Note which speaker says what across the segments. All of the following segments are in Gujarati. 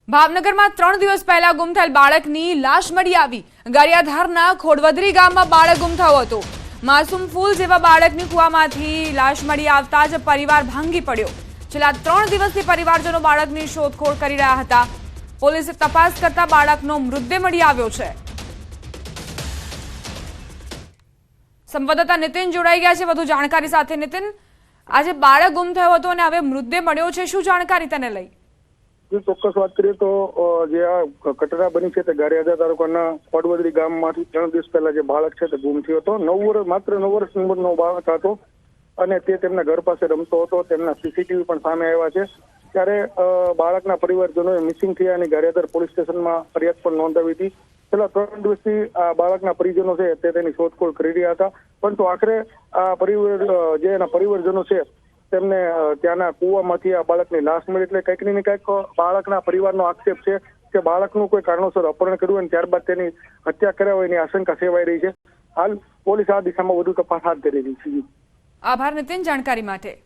Speaker 1: ભાવનગરમાં 3 દિવસ પહેલા ગુમ થયેલ બાળકની લાશ મળી આવી। ગારિયાધારના ખોડવદરી ગામમાં બાળક ગુમ થયો હતો। માસૂમ ફૂલ જેવા બાળકની કુવામાંથી લાશ મળી આવતા જ પરિવાર ભાંગી પડ્યો। છેલ્લા 3 દિવસથી પરિવારજનો બાળકની શોધખોળ કરી રહ્યા હતા। પોલીસે તપાસ કરતા બાળકનો મૃતદેહ મળી આવ્યો છે। સંવાદદાતા નીતિન જોડાઈ ગયા છે વધુ જાણકારી સાથે। નીતિન, આજે બાળક ગુમ થયો હતો અને હવે મૃતદેહ મળ્યો છે, શું જાણકારી તેને લઈ?
Speaker 2: ચોક્કસ વાત કરીએ તો જે આ ઘટના બની છે તે ગારિયાધાર તાલુકાના ખોડવદરી ગામમાંથી 3 દિવસ પહેલા જે બાળક છે તે ગુમ થયો હતો। માત્ર 9 વર્ષ ઉંમરનો બાળક હતો અને તે તેમના ઘર પાસે રમતો હતો। તેમના સીસીટીવી પણ સામે આવ્યા છે। ત્યારે બાળકના પરિવારજનોએ મિસિંગ થયાની ગારિયાધાર પોલીસ સ્ટેશનમાં ફરિયાદ પણ નોંધાવી હતી। છેલ્લા 3 દિવસથી આ બાળકના પરિજનો છે તે તેની શોધખોળ કરી રહ્યા હતા, પરંતુ આખરે આ એના પરિવારજનો છે તેમને ત્યાંના કુવામાંથી આ બાળકની લાશ મળી। એટલે કંઈક ને કંઈક બાળકના પરિવારનો આક્ષેપ છે કે બાળકનું કોઈ કારણોસર અપહરણ કર્યું અને ત્યારબાદ તેની હત્યા કર્યા હોય એની આશંકા સેવાઈ રહી છે। હાલ પોલીસ આ દિશામાં વધુ તપાસ હાથ ધરી રહી છે।
Speaker 1: આભાર નીતિન જાણકારી માટે।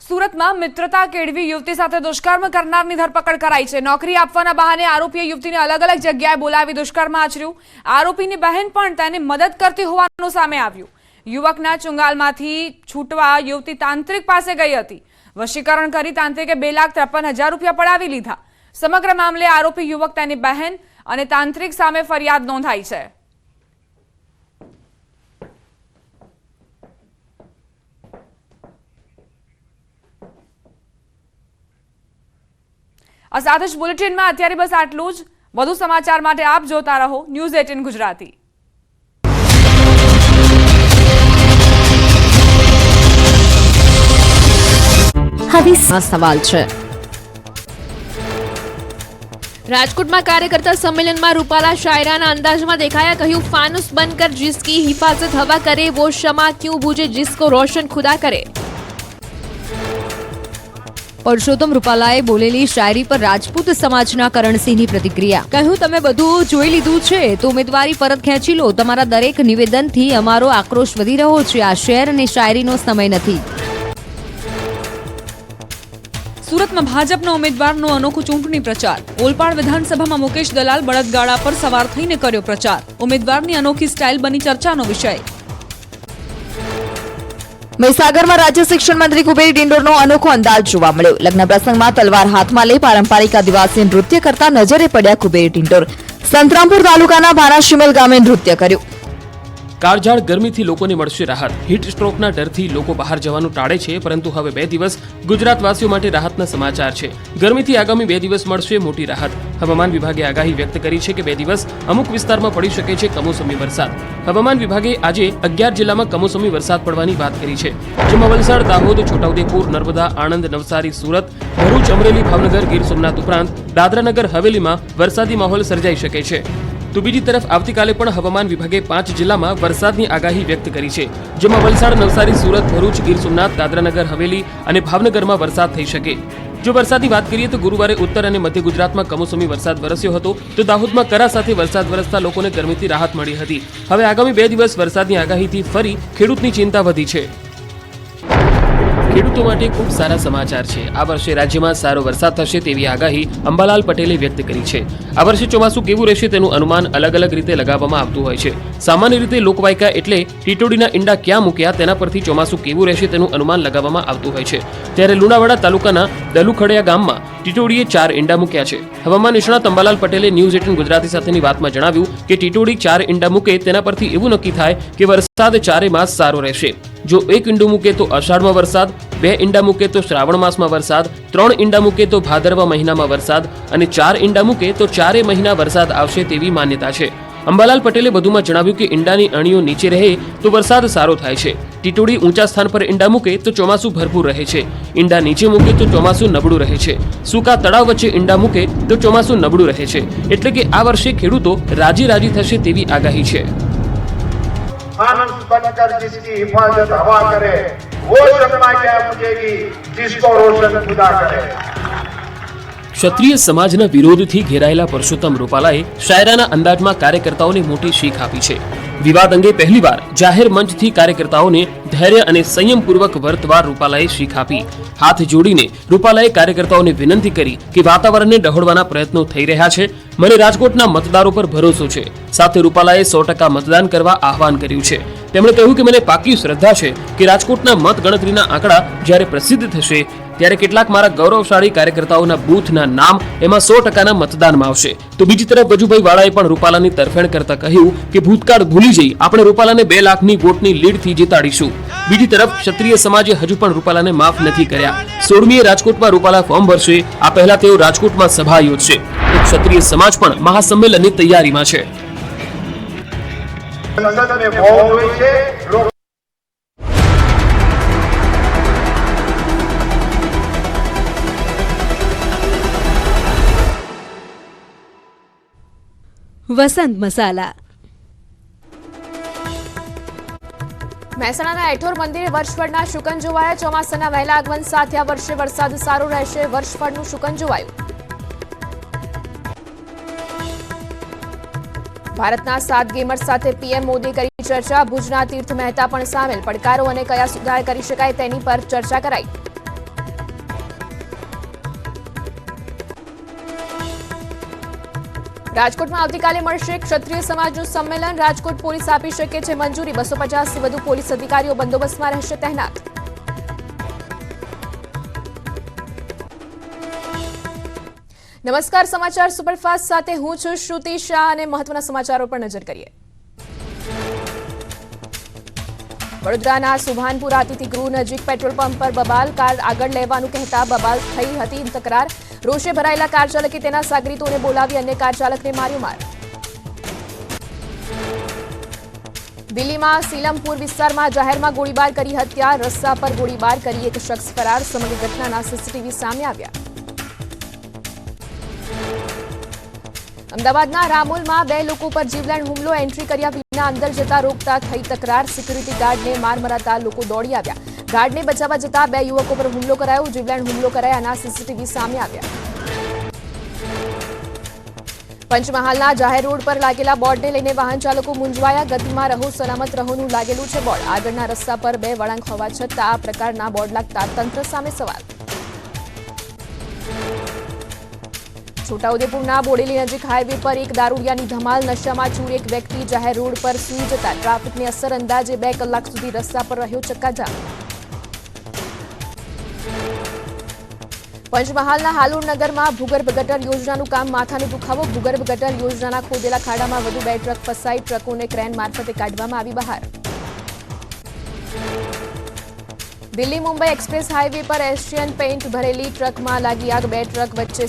Speaker 1: સુરતમાં મિત્રતા કેળવી યુવતી સાથે દુષ્કર્મ કરનારની ધરપકડ કરાઈ છે। નોકરી આપવાના બહાને આરોપીએ યુવતીને અલગ અલગ જગ્યાએ બોલાવી દુષ્કર્મ આચર્યું। આરોપીની બહેન પણ તેને મદદ કરતી હોવાનું સામે આવ્યું। યુવકના ચુંગાલમાંથી છૂટવા યુવતી તાંત્રિક પાસે ગઈ હતી। વશીકરણ કરી તાંત્રિકે 2,53,000 રૂપિયા પડાવી લીધા। સમગ્ર મામલે આરોપી યુવક, તેની બહેન અને તાંત્રિક સામે ફરિયાદ નોંધાઈ છે। આ સાથે જ બુલેટિનમાં અત્યારે બસ આટલું જ। વધુ સમાચાર માટે આપ જોતા રહો ન્યૂઝ 18 ગુજરાતી।
Speaker 3: હવે સવાલ છે। રાજકોટમાં કાર્યકર્તા સંમેલનમાં રૂપાલા શાયરાના અંદાજમાં દેખાયા, કહ્યું ફાનુસ બનકર जिसकी हिफाजत हवा करे वो शमा क्यों बूझे जिसको रोशन खुदा करे। પરસોત્તમ રૂપાલાએ બોલેલી શાયરી પર રાજપૂત સમાજના કરણસિંહની પ્રતિક્રિયા, કહ્યું તમે બધું જોઈ લીધું છે તો ઉમેદવારી પરત ખેંચી લો। તમારા દરેક નિવેદનથી અમારો આક્રોશ વધી રહ્યો છે। આ શેર અને શાયરીનો સમય નથી।
Speaker 1: સુરતમાં ભાજપના ઉમેદવારનો અનોખો ચૂંટણી પ્રચાર। ઓલપાડ વિધાનસભામાં મુકેશ દલાલ બળદગાડા પર સવાર થઈને કર્યો પ્રચાર। ઉમેદવારની અનોખી સ્ટાઇલ બની ચર્ચાનો વિષય।
Speaker 3: મહીસાગરમાં રાજ્ય શિક્ષણ મંત્રી કુબેર ડિંડોરનો અનોખો અંદાજ જોવા મળ્યો। લગ્ન પ્રસંગમાં તલવાર હાથમાં લઈ પારંપરિક આદિવાસી નૃત્ય કરતા નજરે પડ્યા કુબેર ડિંડોર। સંતરામપુર તાલુકાના ભાનાશીમેલ ગામે નૃત્ય કર્યું।
Speaker 4: કાળઝાળ ગરમીથી લોકોને મળશે રાહત। હીટ સ્ટ્રોકના ડરથી લોકો બહાર જવાનું ટાળે છે, પરંતુ હવે 2 દિવસ ગુજરાતવાસીઓ માટે રાહતના સમાચાર છે। ગરમીથી આગામી 2 દિવસ મળશે મોટી રાહત। હવામાન વિભાગે આગાહી વ્યક્ત કરી છે કે 2 દિવસ અમુક વિસ્તારમાં પડી શકે છે કમોસમી વરસાદ। હવામાન વિભાગે આજે 11 જિલ્લામાં કમોસમી વરસાદ પડવાની વાત કરી છે, જેમાં વલસાડ, દાહોદ, છોટાઉદેપુર, નર્મદા, આણંદ, નવસારી, સુરત, ભરૂચ, અમરેલી, ભાવનગર, ગીર સોમનાથ ઉપરાંત દાદરાનગર હવેલીમાં વરસાદી માહોલ સર્જાઈ શકે છે। તો બીજી તરફ આવતીકાલે પણ હવામાન વિભાગે 5 જિલ્લામાં વરસાદની આગાહી વ્યક્ત કરી છે, જેમાં વલસાડ, નવસારી, સુરત, ભરૂચ, ગીર સોમનાથ, દાદરાનગર હવેલી અને ભાવનગરમાં વરસાદ થઈ શકે। જો વરસાદની વાત કરીએ તો ગુરુવારે ઉત્તર અને મધ્ય ગુજરાતમાં કમોસમી વરસાદ વરસ્યો હતો, તો દાહોદમાં કરા સાથે વરસાદ વરસતા લોકોને ગરમીથી રાહત મળી હતી। હવે આગામી 2 દિવસ વરસાદની આગાહીથી ફરી ખેડૂતની ચિંતા વધી છે। ખેડૂતો માટે ખૂબ સારા સમાચાર છે। આ વર્ષે રાજ્યમાં સારો વરસાદ થશે તેવી આગાહી અંબાલાલ પટેલે વ્યક્ત કરી છે। આ વર્ષે ચોમાસું કેવું રહેશે તેનું અનુમાન અલગ અલગ રીતે લગાવવામાં આવતું હોય છે। સામાન્ય રીતે લોકવાયકા એટલે ટીટોડીના ઈંડા ક્યાં મૂક્યા તેના પરથી ચોમાસું કેવું રહેશે તેનું અનુમાન લગાવવામાં આવતું હોય છે। ત્યારે લુણાવાડા તાલુકાના દલુખડિયા ગામમાં ટીટોડીએ 4 ઈંડા મૂક્યા છે। હવામાન નિષ્ણાત અંબાલાલ પટેલે ન્યૂઝ 18 ગુજરાતી સાથેની વાતમાં જણાવ્યું કે ટીટોડી 4 ઈંડા મૂકે તેના પરથી એવું નક્કી થાય કે વરસાદ 4 માસ સારો રહેશે। જો 1 ઈંડું મૂકે તો અષાઢમાં વરસાદ, 2 ઈંડા મૂકે તો શ્રાવણ માસમાં વરસાદ, 3 ઈંડા મૂકે તો ભાદરવા મહિનામાં વરસાદ અને 4 ઈંડા મૂકે તો 4 મહિના વરસાદ આવશે તેવી માન્યતા છે। અંબાલાલ પટેલે વધુમાં જણાવ્યું કે ઈંડાની અણીઓ નીચે રહે તો વરસાદ સારો થાય છે। ટીટોડી ઊંચા સ્થાન પર ઈંડા મૂકે તો ચોમાસું ભરપૂર રહે છે। ઈંડા નીચે મૂકે તો ચોમાસું નબળું રહે છે। સૂકા તળાવ વચ્ચે ઈંડા મૂકે તો ચોમાસું નબળું રહે છે। એટલે કે આ વર્ષે ખેડૂતો રાજી થશે તેવી આગાહી છે।
Speaker 5: फानुस बनकर जिसकी हिफाजत हवा करे वो शमा क्या बुझेगी जिसको रोशन खुदा करे।
Speaker 4: ક્ષત્રિય સમાજના વિરોધથી ઘેરાયેલા પરસોત્તમ રૂપાલાએ શાયરાના અંદાજમાં કાર્યકર્તાઓને મોટી શીખ આપી છે. વિવાદ અંગે પહેલીવાર જાહેર મંચથી કાર્યકર્તાઓને ધૈર્ય અને સંયમપૂર્વક વર્તવા રૂપાલાએ શીખ આપી. હાથ જોડીને રૂપાલાએ કાર્યકર્તાઓને વિનંતી કરી કે વાતાવરણને ડહોળવાના પ્રયત્નો થઈ રહ્યા છે. મને રાજકોટના મતદારો પર ભરોસો છે. સાથે રૂપાલાએ 100% મતદાન કરવા આહવાન કર્યું છે. તેમણે કહ્યું કે મને પાકી શ્રદ્ધા છે કે રાજકોટના મતગણતરીના આંકડા જ્યારે પ્રસિદ્ધ થશે ત્યારે કેટલાક મારા ગૌરવશાળી કાર્યકર્તાઓના બૂથના નામ એમાં 100%ના મતદાનમાં આવશે. તો બીજી તરફ વજુભાઈ વાળાએ પણ રૂપાલાની તરફેણ કરતા કહ્યું કે ભૂતકાળ ભૂલી જઈ આપણે રૂપાલાને 2 લાખની વોટની લીડથી જીતાડીશું. બીજી તરફ ક્ષત્રિય સમાજે હજુ પણ રૂપાલાને માફ નથી કર્યા. 16મીએ રાજકોટમાં રૂપાલા ફોર્મ ભરશે. આ પહેલા તેઓ રાજકોટમાં સભા યોજશે. તો ક્ષત્રિય સમાજ પણ મહાસંમેલનની તૈયારીમાં છે.
Speaker 5: સંસદને બહુ હોય છે.
Speaker 3: વસંત મસાલા.
Speaker 1: મહેસાણાના એઠોર મંદિરે વર્ષફળના શુકન જોવાયા. ચોમાસાના વહેલા આગમન સાથે આ વર્ષે વરસાદ સારો રહેશે. વર્ષફળનું શુકન જોવાયું. ભારતના 7 ગેમર્સ સાથે પીએમ મોદી કરી ચર્ચા. ભુજના તીર્થ મહેતા પણ સામેલ. પડકારો અને કયા સુધાર કરી શકાય તેની પર ચર્ચા કરાઈ. રાજકોટમાં આવતીકાલે મળશે ક્ષત્રિય સમાજનું સંમેલન. રાજકોટ પોલીસ આપી શકે છે મંજૂરી. 250થી વધુ પોલીસ અધિકારીઓ બંદોબસ્તમાં રહેશે તહેનાત. નમસ્કાર, સમાચાર સુપરફાસ્ટ સાથે હું છું શ્રુતિ શાહ અને મહત્વના સમાચારો પર નજર કરીએ. વડોદરાના સુભાનપુર અતિથિગૃહ નજીક પેટ્રોલ પંપ પર બબાલ. કાર આગળ લેવાનું કહેતા બબાલ થઈ હતી તકરાર. રોષે ભરાયેલા કાર ચાલકે તેના સાગરીતોને બોલાવી અન્ય કાર ચાલકને માર્યો માર. દિલ્હીમાં સીલમપુર વિસ્તારમાં જાહેરમાં ગોળીબાર કરી હત્યા. રસ્તા પર ગોળીબાર કરી એક શખ્સ ફરાર. સમગ્ર ઘટનાના સીસીટીવી સામે આવ્યા. અમદાવાદના રામોલમાં 2 લોકો પર જીવલેણ હુમલો. એન્ટ્રી કર્યા વિના અંદર જતા રોકતા થઈ તકરાર. સિક્યુરિટી ગાર્ડને માર મરાતા લોકો દોડી આવ્યા. ગાર્ડને બચાવવા જતા 2 યુવકો પર હુમલો કરાયો. જીવલેણ હુમલો કરાયાના સીસીટીવી સામે આવ્યા. પંચમહાલના જાહેર રોડ પર લાગેલા બોર્ડને લઈને વાહન ચાલકો મૂંઝવાયા. ગતિમાં રહો, સલામત રહોનું લાગેલું છે બોર્ડ. આગળના રસ્તા પર 2 વળાંક હોવા છતાં આ પ્રકારના બોર્ડ લાગતા તંત્ર સામે સવાલ. છોટાઉદેપુરના બોડેલી નજીક હાઈવે પર એક દારૂડિયાની ધમાલ. નશામાં ચૂર એક વ્યક્તિ જાહેર રોડ પર સૂઈ જતા ટ્રાફિકની અસર. અંદાજે 2 કલાક સુધી રસ્તા પર રહ્યો ચક્કાજામ. પંચમહાલના હાલોડ નગરમાં ભૂગર્ભ ગટર યોજનાનું કામ. માથાનો દુખાવો. ભૂગર્ભ ગટર યોજનાના ખોદેલા ખાડામાં વધુ 2 ટ્રક ફસાઈ. ટ્રકોને ક્રેન મારફતે કાઢવામાં આવી બહાર. દિલ્હી મુંબઈ એક્સપ્રેસ હાઈવે પર એશિયન પેઇન્ટ ભરેલી ટ્રકમાં લાગી આગ. 2 ટ્રક વચ્ચે